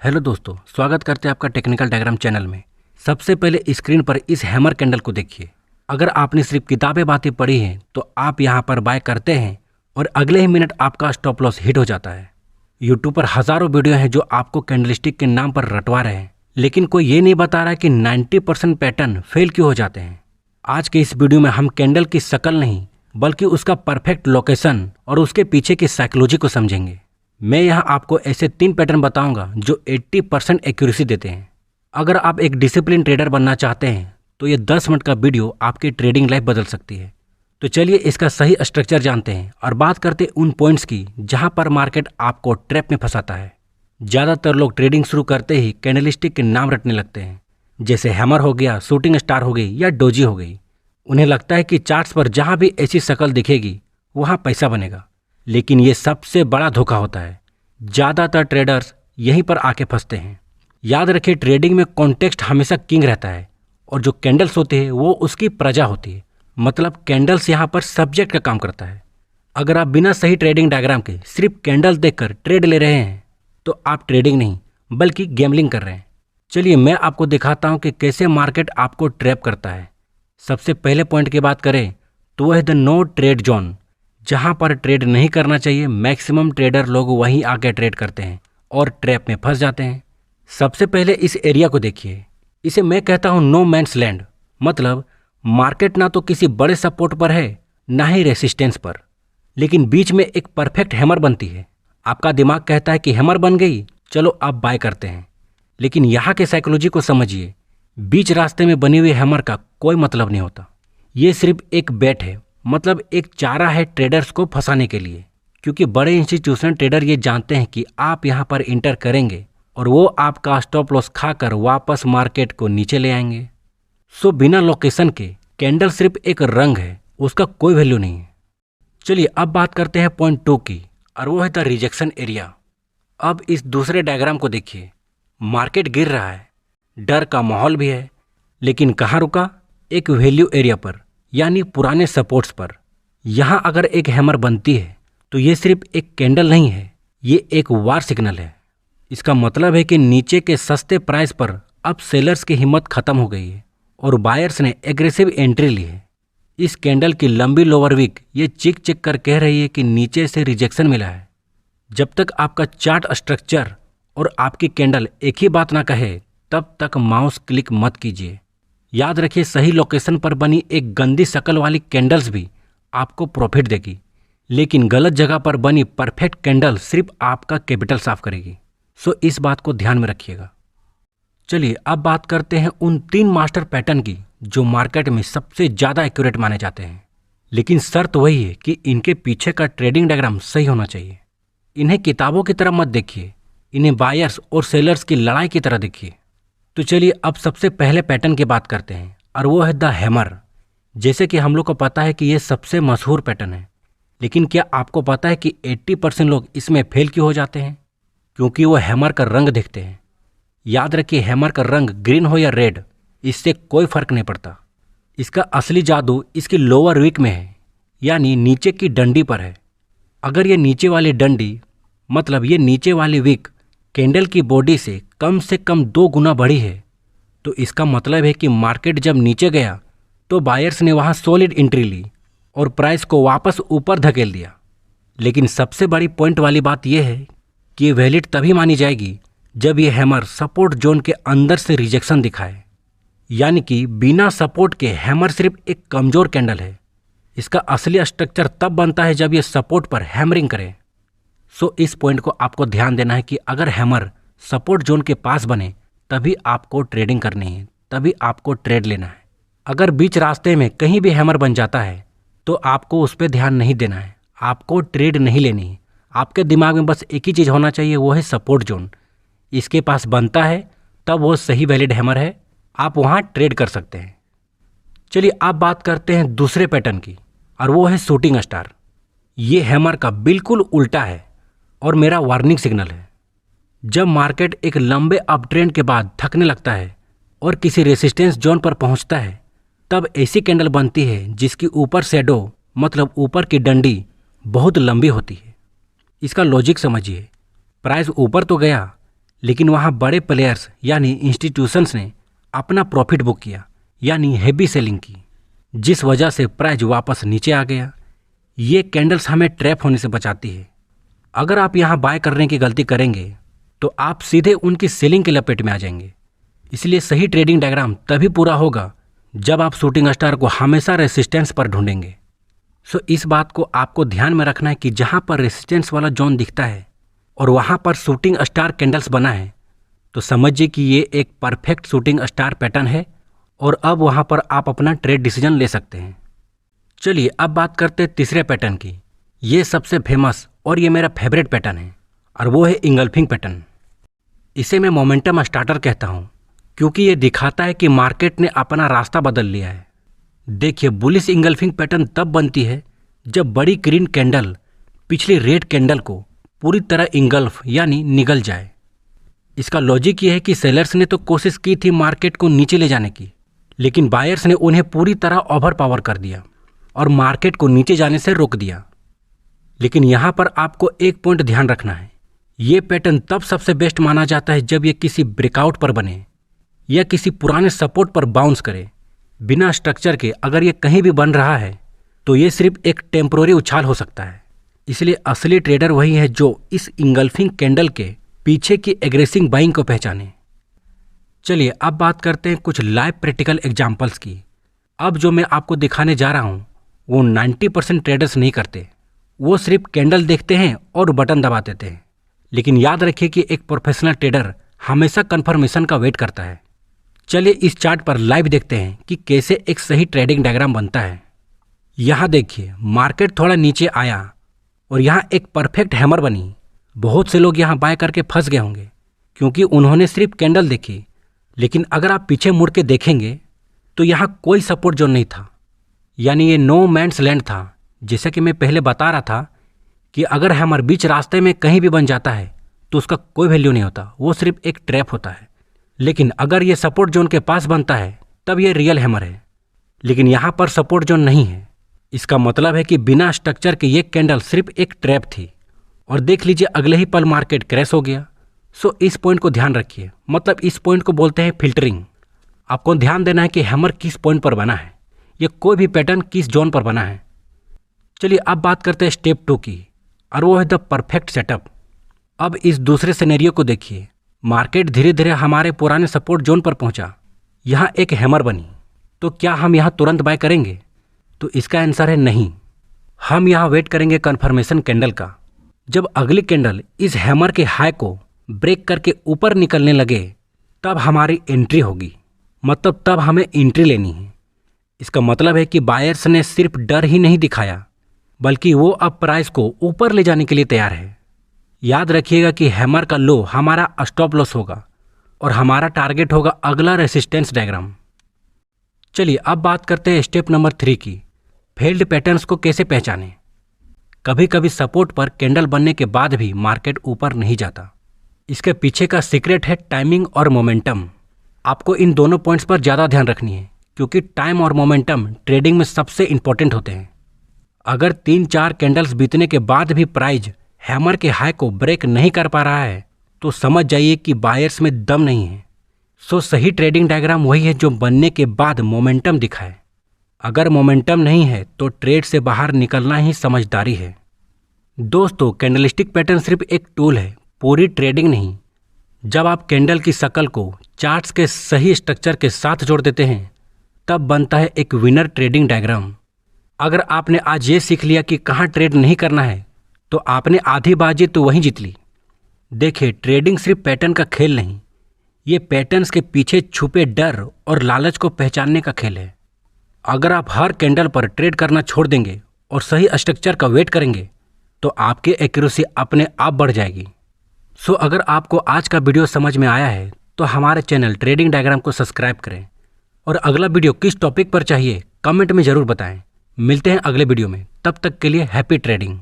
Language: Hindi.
हेलो दोस्तों, स्वागत करते हैं आपका टेक्निकल डायग्राम चैनल में। सबसे पहले स्क्रीन पर इस हैमर कैंडल को देखिए। अगर आपने सिर्फ किताबें बातें पढ़ी हैं तो आप यहाँ पर बाय करते हैं और अगले ही मिनट आपका स्टॉप लॉस हिट हो जाता है। यूट्यूब पर हज़ारों वीडियो हैं जो आपको कैंडलस्टिक के नाम पर रटवा रहे हैं, लेकिन कोई ये नहीं बता रहा है कि 90% पैटर्न फेल क्यों हो जाते हैं। आज के इस वीडियो में हम कैंडल की शक्ल नहीं बल्कि उसका परफेक्ट लोकेशन और उसके पीछे की साइकोलॉजी को समझेंगे। मैं यहाँ आपको ऐसे 3 पैटर्न बताऊंगा जो 80% एक्यूरेसी देते हैं। अगर आप एक डिसिप्लिन ट्रेडर बनना चाहते हैं तो ये 10 मिनट का वीडियो आपकी ट्रेडिंग लाइफ बदल सकती है। तो चलिए इसका सही स्ट्रक्चर जानते हैं और बात करते हैं उन पॉइंट्स की जहाँ पर मार्केट आपको ट्रैप में फंसाता है। ज़्यादातर लोग ट्रेडिंग शुरू करते ही कैंडलस्टिक के नाम रटने लगते हैं, जैसे हैमर हो गया, शूटिंग स्टार हो गई या डोजी हो गई। उन्हें लगता है कि चार्ट्स पर जहाँ भी ऐसी शक्ल दिखेगी वहाँ पैसा बनेगा, लेकिन ये सबसे बड़ा धोखा होता है। ज़्यादातर ट्रेडर्स यहीं पर आके फंसते हैं। याद रखिए, ट्रेडिंग में कॉन्टेक्स्ट हमेशा किंग रहता है और जो कैंडल्स होते हैं वो उसकी प्रजा होती है। मतलब कैंडल्स यहाँ पर सब्जेक्ट का काम करता है। अगर आप बिना सही ट्रेडिंग डायग्राम के सिर्फ कैंडल्स देखकर ट्रेड ले रहे हैं तो आप ट्रेडिंग नहीं बल्कि गैम्बलिंग कर रहे हैं। चलिए मैं आपको दिखाता हूँ कि कैसे मार्केट आपको ट्रैप करता है। सबसे पहले पॉइंट की बात करें तो वह है द नो ट्रेड जोन। जहाँ पर ट्रेड नहीं करना चाहिए मैक्सिमम ट्रेडर लोग वहीं आके ट्रेड करते हैं और ट्रैप में फंस जाते हैं। सबसे पहले इस एरिया को देखिए। इसे मैं कहता हूँ नो मैन्स लैंड। मतलब मार्केट ना तो किसी बड़े सपोर्ट पर है ना ही रेसिस्टेंस पर, लेकिन बीच में एक परफेक्ट हैमर बनती है। आपका दिमाग कहता है कि हैमर बन गई, चलो अब बाय करते हैं। लेकिन यहाँ के साइकोलॉजी को समझिए। बीच रास्ते में बनी हुई हैमर का कोई मतलब नहीं होता। ये सिर्फ एक बेट है, मतलब एक चारा है ट्रेडर्स को फंसाने के लिए। क्योंकि बड़े इंस्टीट्यूशन ट्रेडर ये जानते हैं कि आप यहाँ पर इंटर करेंगे और वो आपका स्टॉप लॉस खाकर वापस मार्केट को नीचे ले आएंगे। सो बिना लोकेशन के कैंडल सिर्फ एक रंग है, उसका कोई वैल्यू नहीं है। चलिए अब बात करते हैं पॉइंट 2 की, और वो है द रिजेक्शन एरिया। अब इस दूसरे डायग्राम को देखिए। मार्केट गिर रहा है, डर का माहौल भी है, लेकिन कहाँ रुका? एक वैल्यू एरिया पर, यानी पुराने सपोर्ट्स पर। यहाँ अगर एक हैमर बनती है तो ये सिर्फ एक कैंडल नहीं है, ये एक वार सिग्नल है। इसका मतलब है कि नीचे के सस्ते प्राइस पर अब सेलर्स की हिम्मत खत्म हो गई है और बायर्स ने एग्रेसिव एंट्री ली है। इस कैंडल की लंबी लोअर वीक ये चिक चिक कर कह रही है कि नीचे से रिजेक्शन मिला है। जब तक आपका चार्ट स्ट्रक्चर और आपकी कैंडल एक ही बात ना कहे तब तक माउस क्लिक मत कीजिए। याद रखिए, सही लोकेशन पर बनी एक गंदी शक्ल वाली कैंडल्स भी आपको प्रॉफिट देगी, लेकिन गलत जगह पर बनी परफेक्ट कैंडल सिर्फ आपका कैपिटल साफ करेगी। सो इस बात को ध्यान में रखिएगा। चलिए अब बात करते हैं उन 3 मास्टर पैटर्न की जो मार्केट में सबसे ज़्यादा एक्यूरेट माने जाते हैं। लेकिन शर्त वही है कि इनके पीछे का ट्रेडिंग डायग्राम सही होना चाहिए। इन्हें किताबों की तरह मत देखिए, इन्हें बायर्स और सेलर्स की लड़ाई की तरह देखिए। तो चलिए अब सबसे पहले पैटर्न की बात करते हैं, और वो है द हैमर। जैसे कि हम लोग को पता है कि ये सबसे मशहूर पैटर्न है, लेकिन क्या आपको पता है कि 80% लोग इसमें फेल क्यों हो जाते हैं? क्योंकि वो हैमर का रंग देखते हैं। याद रखिए, हैमर का रंग ग्रीन हो या रेड, इससे कोई फर्क नहीं पड़ता। इसका असली जादू इसकी लोअर वीक में है, यानी नीचे की डंडी पर है। अगर ये नीचे वाली डंडी, मतलब ये नीचे वाली वीक कैंडल की बॉडी से कम 2 गुना बड़ी है, तो इसका मतलब है कि मार्केट जब नीचे गया तो बायर्स ने वहाँ सॉलिड एंट्री ली और प्राइस को वापस ऊपर धकेल दिया। लेकिन सबसे बड़ी पॉइंट वाली बात यह है कि ये वैलिड तभी मानी जाएगी जब ये हैमर सपोर्ट जोन के अंदर से रिजेक्शन दिखाए। यानी कि बिना सपोर्ट के हैमर सिर्फ एक कमज़ोर कैंडल है। इसका असली स्ट्रक्चर तब बनता है जब ये सपोर्ट पर हैमरिंग करे। सो इस पॉइंट को आपको ध्यान देना है कि अगर हैमर सपोर्ट जोन के पास बने तभी आपको ट्रेडिंग करनी है, तभी आपको ट्रेड लेना है। अगर बीच रास्ते में कहीं भी हैमर बन जाता है तो आपको उस पर ध्यान नहीं देना है, आपको ट्रेड नहीं लेनी है। आपके दिमाग में बस एक ही चीज़ होना चाहिए, वो है सपोर्ट जोन। इसके पास बनता है तब वो सही वैलिड हैमर है, आप वहाँ ट्रेड कर सकते हैं। चलिए अब बात करते हैं दूसरे पैटर्न की, और वो है शूटिंग स्टार। ये हैमर का बिल्कुल उल्टा है और मेरा वार्निंग सिग्नल है। जब मार्केट एक लंबे अप ट्रेंड के बाद थकने लगता है और किसी रेसिस्टेंस जोन पर पहुंचता है, तब ऐसी कैंडल बनती है जिसकी ऊपर शैडो, मतलब ऊपर की डंडी बहुत लंबी होती है। इसका लॉजिक समझिए। प्राइस ऊपर तो गया, लेकिन वहाँ बड़े प्लेयर्स यानी इंस्टीट्यूशंस ने अपना प्रॉफिट बुक किया यानी हेवी सेलिंग की, जिस वजह से प्राइस वापस नीचे आ गया। ये कैंडल्स हमें ट्रैप होने से बचाती है। अगर आप यहाँ बाय करने की गलती करेंगे तो आप सीधे उनकी सेलिंग की लपेट में आ जाएंगे। इसलिए सही ट्रेडिंग डायग्राम तभी पूरा होगा जब आप शूटिंग स्टार को हमेशा रेसिस्टेंस पर ढूंढेंगे। सो इस बात को आपको ध्यान में रखना है कि जहाँ पर रेसिस्टेंस वाला जोन दिखता है और वहाँ पर शूटिंग स्टार कैंडल्स बना है तो समझिए कि ये एक परफेक्ट शूटिंग स्टार पैटर्न है और अब वहाँ पर आप अपना ट्रेड डिसीजन ले सकते हैं। चलिए अब बात करते हैं तीसरे पैटर्न की। ये सबसे फेमस और ये मेरा फेवरेट पैटर्न है और वो है इंगल्फिंग पैटर्न। इसे मैं मोमेंटम स्टार्टर कहता हूँ क्योंकि ये दिखाता है कि मार्केट ने अपना रास्ता बदल लिया है। देखिए, बुलिश इंगल्फिंग पैटर्न तब बनती है जब बड़ी ग्रीन कैंडल पिछली रेड कैंडल को पूरी तरह इंगल्फ यानी निगल जाए। इसका लॉजिक ये है कि सेलर्स ने तो कोशिश की थी मार्केट को नीचे ले जाने की, लेकिन बायर्स ने उन्हें पूरी तरह ओवर पावर कर दिया और मार्केट को नीचे जाने से रोक दिया। लेकिन यहाँ पर आपको एक पॉइंट ध्यान रखना है, ये पैटर्न तब सबसे बेस्ट माना जाता है जब ये किसी ब्रेकआउट पर बने या किसी पुराने सपोर्ट पर बाउंस करे बिना स्ट्रक्चर के। अगर ये कहीं भी बन रहा है तो ये सिर्फ एक टेम्पोररी उछाल हो सकता है। इसलिए असली ट्रेडर वही है जो इस इंगल्फिंग कैंडल के पीछे की एग्रेसिव बाइंग को पहचाने। चलिए अब बात करते हैं कुछ लाइव प्रैक्टिकल एग्जाम्पल्स की। अब जो मैं आपको दिखाने जा रहा हूँ वो 90% ट्रेडर्स नहीं करते, वो सिर्फ कैंडल देखते हैं और बटन दबा देते हैं। लेकिन याद रखिए कि एक प्रोफेशनल ट्रेडर हमेशा कंफर्मेशन का वेट करता है। चलिए इस चार्ट पर लाइव देखते हैं कि कैसे एक सही ट्रेडिंग डायग्राम बनता है। यहाँ देखिए, मार्केट थोड़ा नीचे आया और यहाँ एक परफेक्ट हैमर बनी। बहुत से लोग यहाँ बाय करके फंस गए होंगे क्योंकि उन्होंने सिर्फ कैंडल देखी। लेकिन अगर आप पीछे मुड़ के देखेंगे तो यहाँ कोई सपोर्ट जोन नहीं था, यानी ये नो मैन्स लैंड था। जैसा कि मैं पहले बता रहा था कि अगर हैमर बीच रास्ते में कहीं भी बन जाता है तो उसका कोई वैल्यू नहीं होता, वो सिर्फ एक ट्रैप होता है। लेकिन अगर ये सपोर्ट जोन के पास बनता है तब ये रियल हैमर है। लेकिन यहाँ पर सपोर्ट जोन नहीं है, इसका मतलब है कि बिना स्ट्रक्चर के ये कैंडल सिर्फ एक ट्रैप थी। और देख लीजिए अगले ही पल मार्केट क्रैश हो गया। सो इस पॉइंट को ध्यान रखिए, मतलब इस पॉइंट को बोलते हैं फिल्टरिंग। आपको ध्यान देना है कि हैमर किस पॉइंट पर बना है, ये कोई भी पैटर्न किस जोन पर बना है। चलिए अब बात करते हैं स्टेप 2 की और वो है द परफेक्ट सेटअप। अब इस दूसरे सिनेरियो को देखिए, मार्केट धीरे धीरे हमारे पुराने सपोर्ट जोन पर पहुंचा, यहाँ एक हैमर बनी। तो क्या हम यहाँ तुरंत बाय करेंगे? तो इसका आंसर है नहीं। हम यहाँ वेट करेंगे कन्फर्मेशन कैंडल का। जब अगली कैंडल इस हैमर के हाई को ब्रेक करके ऊपर निकलने लगे तब हमारी एंट्री होगी, मतलब तब हमें एंट्री लेनी है। इसका मतलब है कि बायर्स ने सिर्फ डर ही नहीं दिखाया बल्कि वो अब प्राइस को ऊपर ले जाने के लिए तैयार है। याद रखिएगा कि हैमर का लो हमारा स्टॉप लॉस होगा और हमारा टारगेट होगा अगला रेसिस्टेंस डायग्राम। चलिए अब बात करते हैं स्टेप नंबर 3 की, फेल्ड पैटर्न्स को कैसे पहचानें। कभी कभी सपोर्ट पर कैंडल बनने के बाद भी मार्केट ऊपर नहीं जाता। इसके पीछे का सीक्रेट है टाइमिंग और मोमेंटम। आपको इन दोनों पॉइंट्स पर ज़्यादा ध्यान रखनी है क्योंकि टाइम और मोमेंटम ट्रेडिंग में सबसे इंपॉर्टेंट होते हैं। अगर 3-4 कैंडल्स बीतने के बाद भी प्राइस हैमर के हाई को ब्रेक नहीं कर पा रहा है तो समझ जाइए कि बायर्स में दम नहीं है। सो सही ट्रेडिंग डायग्राम वही है जो बनने के बाद मोमेंटम दिखाए। अगर मोमेंटम नहीं है तो ट्रेड से बाहर निकलना ही समझदारी है। दोस्तों, कैंडलस्टिक पैटर्न सिर्फ एक टूल है, पूरी ट्रेडिंग नहीं। जब आप कैंडल की शक्ल को चार्ट्स के सही स्ट्रक्चर के साथ जोड़ देते हैं तब बनता है एक विनर ट्रेडिंग डायग्राम। अगर आपने आज ये सीख लिया कि कहाँ ट्रेड नहीं करना है तो आपने आधी बाजी तो वहीं जीत ली। देखिए, ट्रेडिंग सिर्फ पैटर्न का खेल नहीं, ये पैटर्न्स के पीछे छुपे डर और लालच को पहचानने का खेल है। अगर आप हर कैंडल पर ट्रेड करना छोड़ देंगे और सही स्ट्रक्चर का वेट करेंगे तो आपकी एक्यूरेसी अपने आप बढ़ जाएगी। सो अगर आपको आज का वीडियो समझ में आया है तो हमारे चैनल ट्रेडिंग डायग्राम को सब्सक्राइब करें और अगला वीडियो किस टॉपिक पर चाहिए कमेंट में ज़रूर बताएं। मिलते हैं अगले वीडियो में, तब तक के लिए हैप्पी ट्रेडिंग।